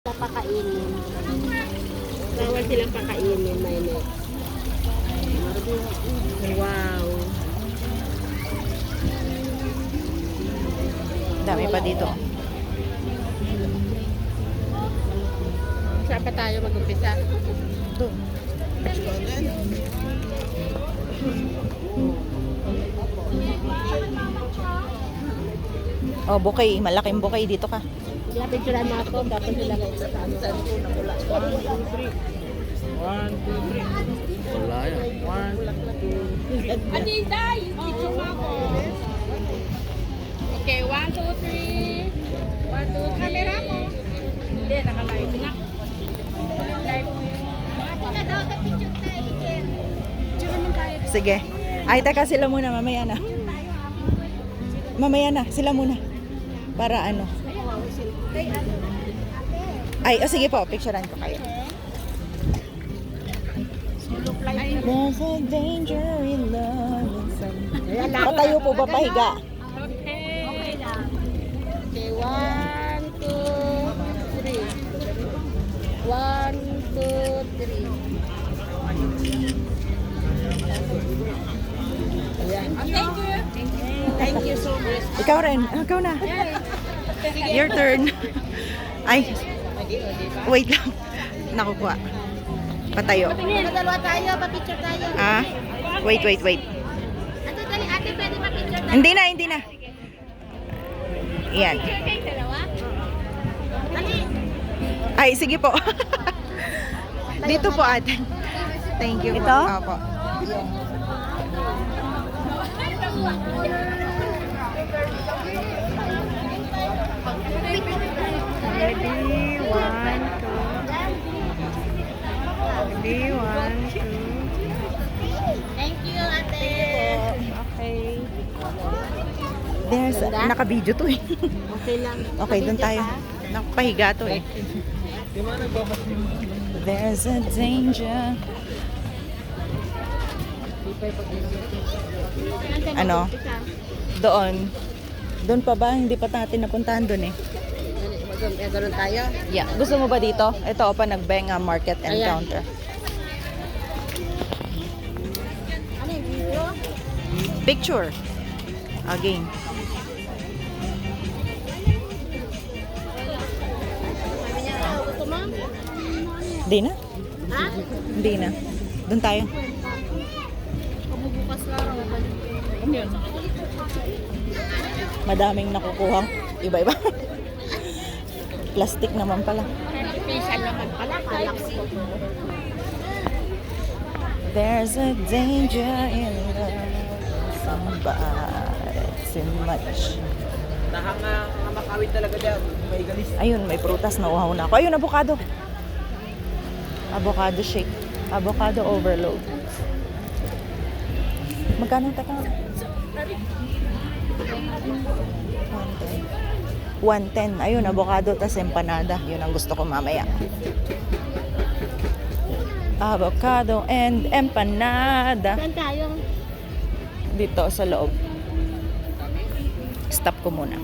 Pakainin. Bawal silang pakainin, mainit. Wow. Dami pa dito. Saan pa tayo mag-umpisa? Doon. Oh, bouquet. Malaking bouquet. Dito ka. Kaya picturean mo ako, tapos sila kayo sa ano. 1, 2, 3. Wala yan. 1, 2. Anita, yung picture mo ako. Okay, 1, 2, 3. 1, 2, camera mo. Hindi, naka-live na. Sige. Ay, teka sila muna. Mamaya na. Mamaya na. Sila muna. Para ano. Ay, sige po. Picturean ko kayo. There's a danger in love. Patayo po ba pahiga? Okay. Okay, 1, 2, 3. 1, 2, 3. Ayan. Thank you. Thank you so much. Ikaw rin. Ikaw na. Your turn. Ay. Wait lang. Nakukuha. Patayo. Dalawa tayo, pa-picture tayo. Ah. Wait. Ate, dali, ate, pwede pa-picture tayo. Hindi na. Yan. Picture kayo dalawa? Dali. Ay, sige po. Dito po ate. Thank you. Ito? Opo. Ready, 1, 2. Ready, 1, 2. Thank you, ate. Okay. There's, naka-video to eh. Okay lang. Okay, doon tayo. Nakapahiga to eh. There's a danger. Ano? Doon. Doon pa ba? Hindi pa natin napuntahan doon eh. Ganun tayo. Yeah. Gusto mo ba dito? Ito pa nagbenga market and Ayan. counter. Ano yung video? Picture. Again. Sabi niya, gusto mo? Hindi na? Ha? Hindi na. Doon tayo. Pabubukas lang. Ano yun? Madaming nakukuha. Iba-iba. Plastic naman pala. Special naman pala. Kala ko. There's a danger in love. Somebody too much. Makawit talaga dyan. May galis. Ayun, may prutas na uhaw na ako. Ayun, avocado. Avocado shake. Avocado overload. Magkano taka? 110. Ayun, avocado tas empanada. Yun ang gusto ko mamaya. Avocado and empanada. Saan tayo? Dito sa loob. Stop ko muna.